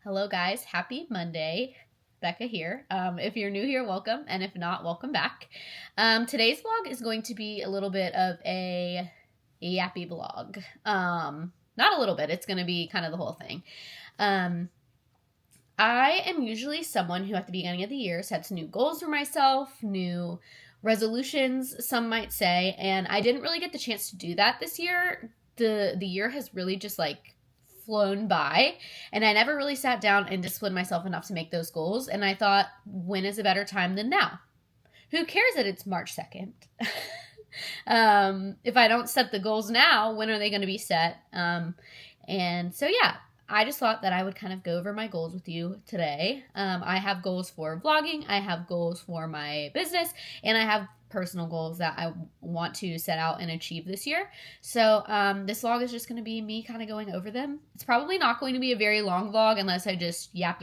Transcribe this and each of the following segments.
Hello, guys. Happy Monday. Becca here. If you're new here, welcome. And if not, welcome back. Today's vlog is going to be a little bit of a yappy vlog. Not a little bit. It's going to be kind of the whole thing. I am usually someone who at the beginning of the year sets new goals for myself, new resolutions, some might say, and I didn't really get the chance to do that this year. The year has really just flown by, and I never really sat down and disciplined myself enough to make those goals. And I thought, when is a better time than now? Who cares that it's March 2nd? If I don't set the goals now, when are they going to be set? And so, yeah, I just thought that I would kind of go over my goals with you today. I have goals for vlogging, I have goals for my business, and I have personal goals that I want to set out and achieve this year. So this vlog is just going to be me kind of going over them. It's probably not going to be a very long vlog unless I just yap,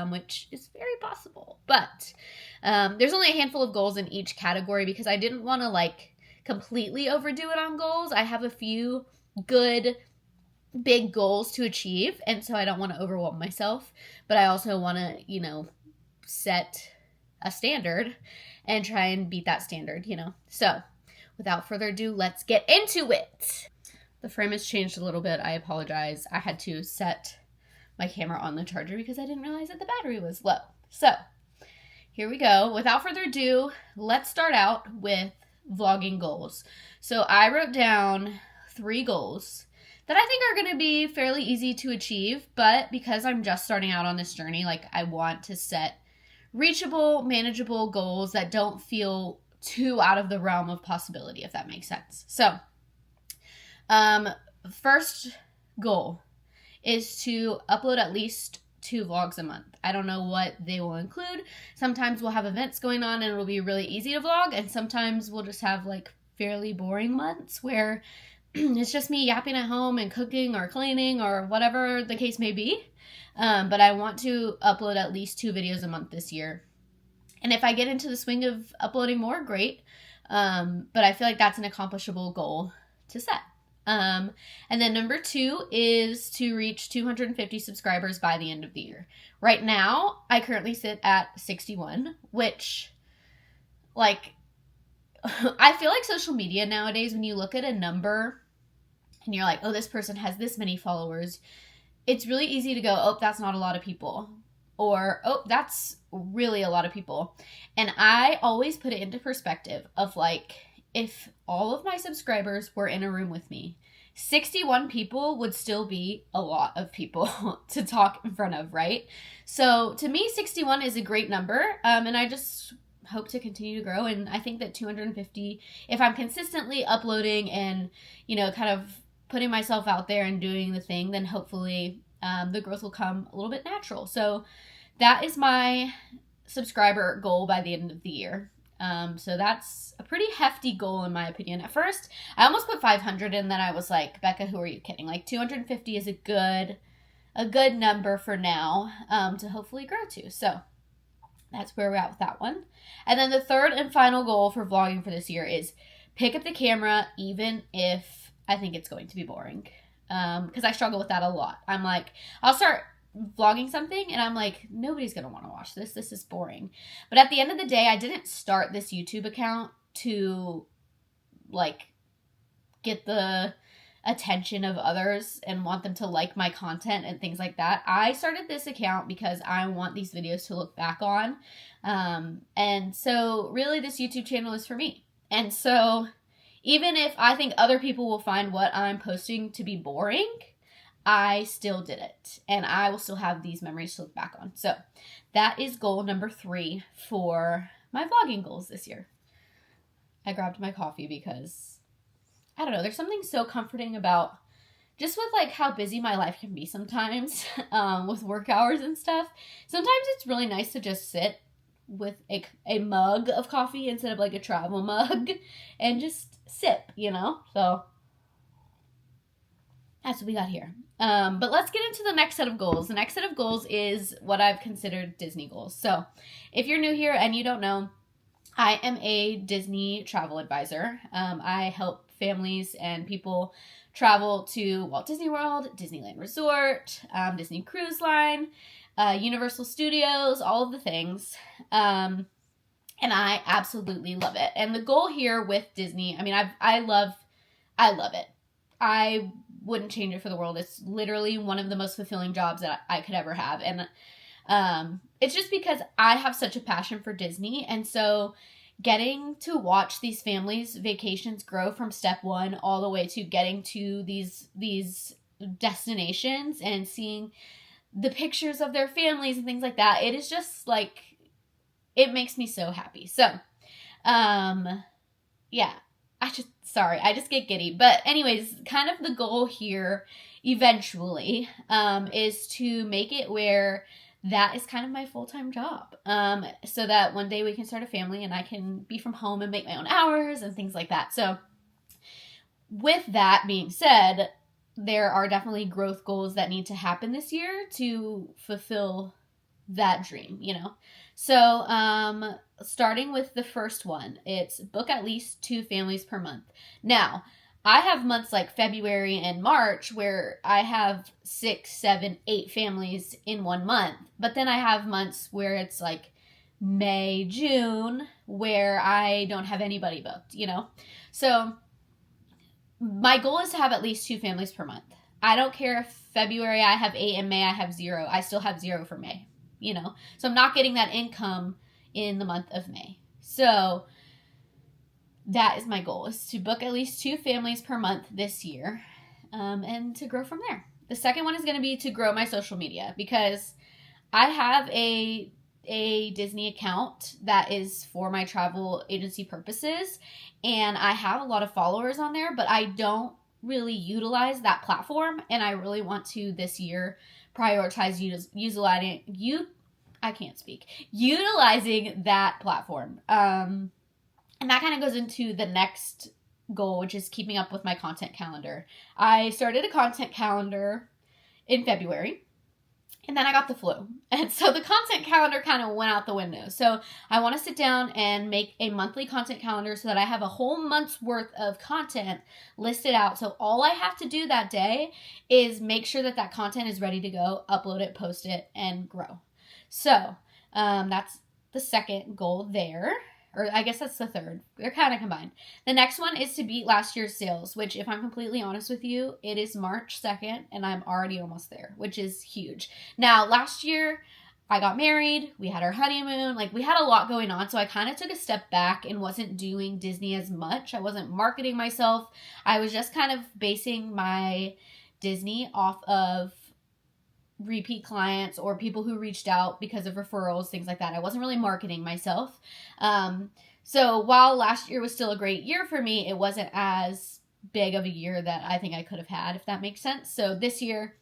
which is very possible. But there's only a handful of goals in each category because I didn't want to completely overdo it on goals. I have a few good big goals to achieve, and so I don't want to overwhelm myself, but I also want to, set a standard and try and beat that standard, So, without further ado, let's get into it. The frame has changed a little bit. I apologize. I had to set my camera on the charger because I didn't realize that the battery was low. So, here we go. Without further ado, let's start out with vlogging goals. So, I wrote down 3 goals that I think are going to be fairly easy to achieve, but because I'm just starting out on this journey, I want to set reachable, manageable goals that don't feel too out of the realm of possibility, if that makes sense. So, first goal is to upload at least 2 vlogs a month. I don't know what they will include. Sometimes we'll have events going on and it'll be really easy to vlog, and sometimes we'll just have fairly boring months where it's just me yapping at home and cooking or cleaning or whatever the case may be. But I want to upload at least 2 videos a month this year. And if I get into the swing of uploading more, great. But I feel like that's an accomplishable goal to set. And then number 2 is to reach 250 subscribers by the end of the year. Right now, I currently sit at 61, which, I feel like social media nowadays, when you look at a number and you're like, oh, this person has this many followers, it's really easy to go, oh, that's not a lot of people. Or, oh, that's really a lot of people. And I always put it into perspective of if all of my subscribers were in a room with me, 61 people would still be a lot of people to talk in front of, right? So to me, 61 is a great number. And I just hope to continue to grow. And I think that 250, if I'm consistently uploading and, kind of putting myself out there and doing the thing, then hopefully the growth will come a little bit natural. So that is my subscriber goal by the end of the year. So that's a pretty hefty goal in my opinion. At first, I almost put 500 in, then I was like, Becca, who are you kidding? 250 is a good number for now to hopefully grow to. So that's where we're at with that one. And then the third and final goal for vlogging for this year is pick up the camera even if I think it's going to be boring. Because I struggle with that a lot. I'm like, I'll start vlogging something and I'm like, nobody's going to want to watch this. This is boring. But at the end of the day, I didn't start this YouTube account to get the attention of others and want them to like my content and things like that. I started this account because I want these videos to look back on. And so really this YouTube channel is for me. And so even if I think other people will find what I'm posting to be boring, I still did it. And I will still have these memories to look back on. So that is goal number 3 for my vlogging goals this year. I grabbed my coffee because, I don't know, there's something so comforting about just with how busy my life can be sometimes with work hours and stuff. Sometimes it's really nice to just sit with a mug of coffee instead of a travel mug and just sip, So that's what we got here. But let's get into the next set of goals. The next set of goals is what I've considered Disney goals. So if you're new here and you don't know, I am a Disney travel advisor. I help families and people travel to Walt Disney World, Disneyland Resort, Disney Cruise Line, Universal Studios, all of the things. And I absolutely love it. And the goal here with Disney, I mean, I love it. I wouldn't change it for the world. It's literally one of the most fulfilling jobs that I could ever have. And it's just because I have such a passion for Disney. And so getting to watch these families' vacations grow from step one all the way to getting to these destinations and seeing the pictures of their families and things like that, it is just like, it makes me so happy. So, yeah, I just get giddy. But anyways, kind of the goal here eventually is to make it where that is kind of my full-time job, so that one day we can start a family and I can be from home and make my own hours and things like that. So with that being said, there are definitely growth goals that need to happen this year to fulfill that dream, you know? So starting with the first one, it's book at least 2 families per month. Now, I have months like February and March where I have 6, 7, 8 families in one month. But then I have months where it's like May, June, where I don't have anybody booked, you know? So my goal is to have at least 2 families per month. I don't care if February I have 8 and May I have 0. I still have 0 for May, you know? So I'm not getting that income in the month of May. So that is my goal, is to book at least 2 families per month this year, and to grow from there. The second one is going to be to grow my social media, because I have a Disney account that is for my travel agency purposes, and I have a lot of followers on there, but I don't really utilize that platform, and I really want to this year prioritize utilizing that platform. And that kind of goes into the next goal, which is keeping up with my content calendar. I started a content calendar in February, and then I got the flu. And so the content calendar kind of went out the window. So I want to sit down and make a monthly content calendar so that I have a whole month's worth of content listed out. So all I have to do that day is make sure that content is ready to go, upload it, post it, and grow. So that's the second goal there. Or I guess that's the third. They're kind of combined. The next one is to beat last year's sales, which, if I'm completely honest with you, it is March 2nd, and I'm already almost there, which is huge. Now, last year, I got married. We had our honeymoon. Like, we had a lot going on, so I kind of took a step back and wasn't doing Disney as much. I wasn't marketing myself. I was just kind of basing my Disney off of repeat clients or people who reached out because of referrals, things like that. I wasn't really marketing myself. So while last year was still a great year for me, it wasn't as big of a year that I think I could have had, if that makes sense. So this year,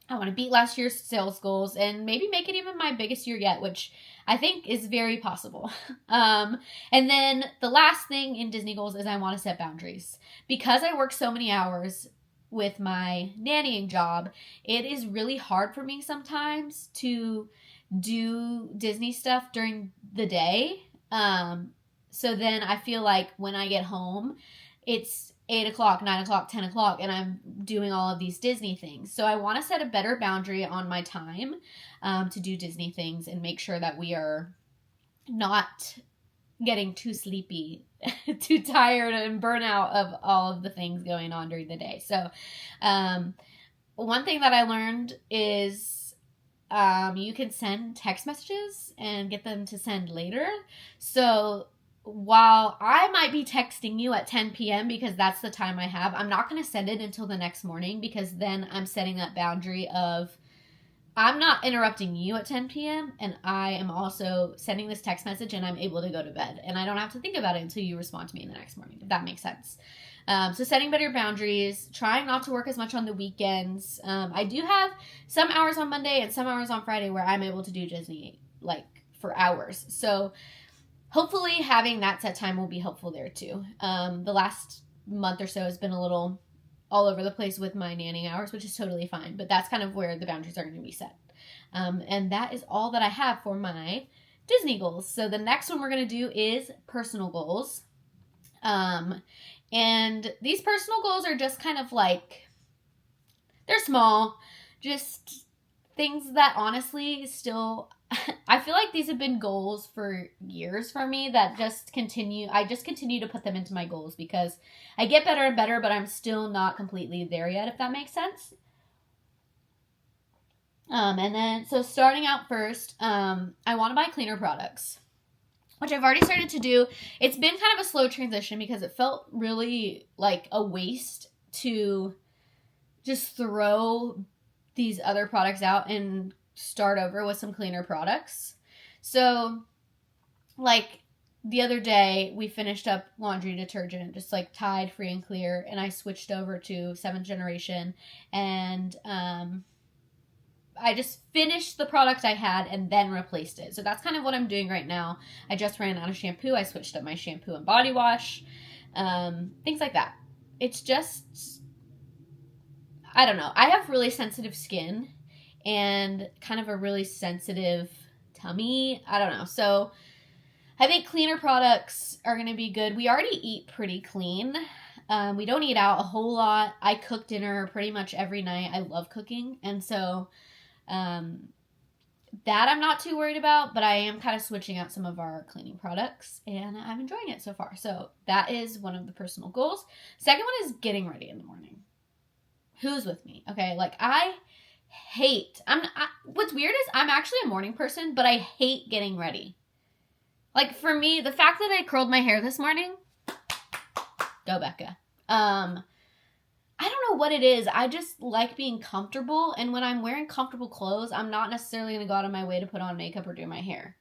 I want to beat last year's sales goals and maybe make it even my biggest year yet, which I think is very possible. And then the last thing in Disney goals is I want to set boundaries. Because I work so many hours with my nannying job, it is really hard for me sometimes to do Disney stuff during the day. So then I feel like when I get home, it's 8 o'clock, 9 o'clock, 10 o'clock, and I'm doing all of these Disney things. So I want to set a better boundary on my time to do Disney things and make sure that we are not getting too sleepy, too tired and burnout of all of the things going on during the day. So one thing that I learned is you can send text messages and get them to send later. So while I might be texting you at 10 p.m. because that's the time I have, I'm not going to send it until the next morning, because then I'm setting that boundary of I'm not interrupting you at 10 p.m. and I am also sending this text message and I'm able to go to bed. And I don't have to think about it until you respond to me in the next morning, if that makes sense. So setting better boundaries, trying not to work as much on the weekends. I do have some hours on Monday and some hours on Friday where I'm able to do Disney, like, for hours. So hopefully having that set time will be helpful there too. The last month or so has been a little all over the place with my nannying hours, which is totally fine. But that's kind of where the boundaries are going to be set. And that is all that I have for my Disney goals. So the next one we're going to do is personal goals. And these personal goals are just kind of like They're small, just things that honestly still, I feel like these have been goals for years for me that I just continue to put them into my goals because I get better and better, but I'm still not completely there yet, if that makes sense. And then, so starting out first, I want to buy cleaner products, which I've already started to do. It's been kind of a slow transition because it felt really like a waste to just throw these other products out and start over with some cleaner products. So, like, the other day, we finished up laundry detergent, just like Tide Free and Clear, and I switched over to 7th Generation, and I just finished the product I had and then replaced it. So that's kind of what I'm doing right now. I just ran out of shampoo. I switched up my shampoo and body wash. Things like that. It's just, I don't know. I have really sensitive skin and kind of a really sensitive tummy. I don't know. So I think cleaner products are going to be good. We already eat pretty clean. We don't eat out a whole lot. I cook dinner pretty much every night. I love cooking. And so that I'm not too worried about, but I am kind of switching out some of our cleaning products and I'm enjoying it so far. So that is one of the personal goals. Second one is getting ready in the morning. Who's with me? Okay. Like what's weird is I'm actually a morning person, but I hate getting ready. Like for me, the fact that I curled my hair this morning, go Becca. I don't know what it is. I just like being comfortable. And when I'm wearing comfortable clothes, I'm not necessarily going to go out of my way to put on makeup or do my hair.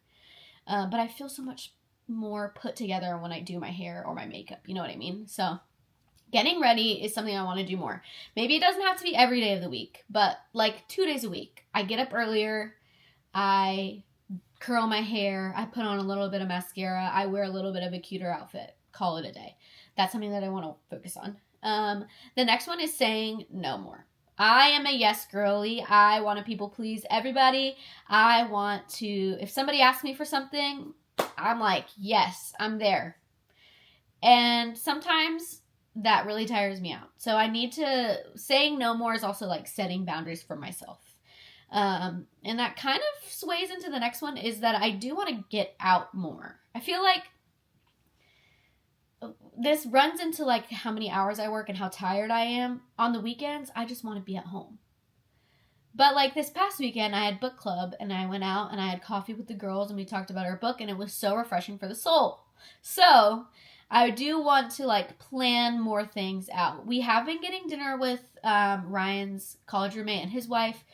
But I feel so much more put together when I do my hair or my makeup. You know what I mean? So getting ready is something I want to do more. Maybe it doesn't have to be every day of the week, but like 2 days a week. I get up earlier. I curl my hair. I put on a little bit of mascara. I wear a little bit of a cuter outfit. Call it a day. That's something that I want to focus on. The next one is saying no more. I am a yes girly. I want to people please everybody. I want to, if somebody asks me for something, I'm like, yes, I'm there. And sometimes that really tires me out. So I need to, saying no more is also like setting boundaries for myself. And that kind of sways into the next one is that I do want to get out more. I feel like this runs into like how many hours I work and how tired I am. On the weekends, I just want to be at home. But like this past weekend, I had book club and I went out and I had coffee with the girls and we talked about our book and it was so refreshing for the soul. So I do want to like plan more things out. We have been getting dinner with Ryan's college roommate and his wife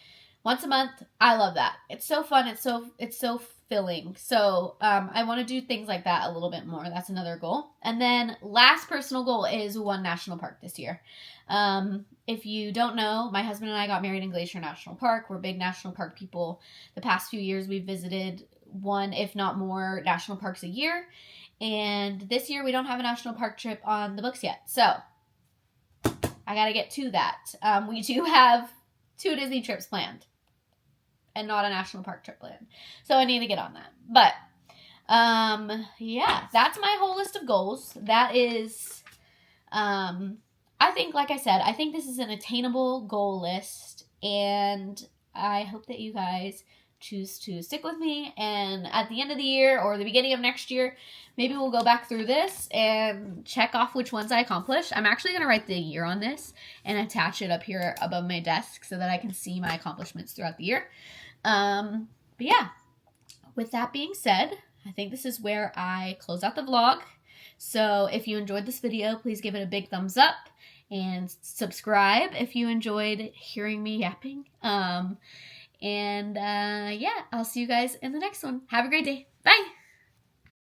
once a month. I love that. It's so fun. It's so filling. So I want to do things like that a little bit more. That's another goal. And then last personal goal is one national park this year. If you don't know, my husband and I got married in Glacier National Park. We're big national park people. The past few years we've visited one, if not more, national parks a year. And this year we don't have a national park trip on the books yet. So I got to get to that. We do have 2 Disney trips planned and not a national park trip planned. So I need to get on that. But yeah, that's my whole list of goals. That is, I think, like I said, I think this is an attainable goal list. And I hope that you guys choose to stick with me. And at the end of the year or the beginning of next year, maybe we'll go back through this and check off which ones I accomplished. I'm actually going to write the year on this and attach it up here above my desk so that I can see my accomplishments throughout the year. But yeah, with that being said, I think this is where I close out the vlog. So if you enjoyed this video, please give it a big thumbs up and subscribe if you enjoyed hearing me yapping. Yeah, I'll see you guys in the next one. Have a great day. Bye.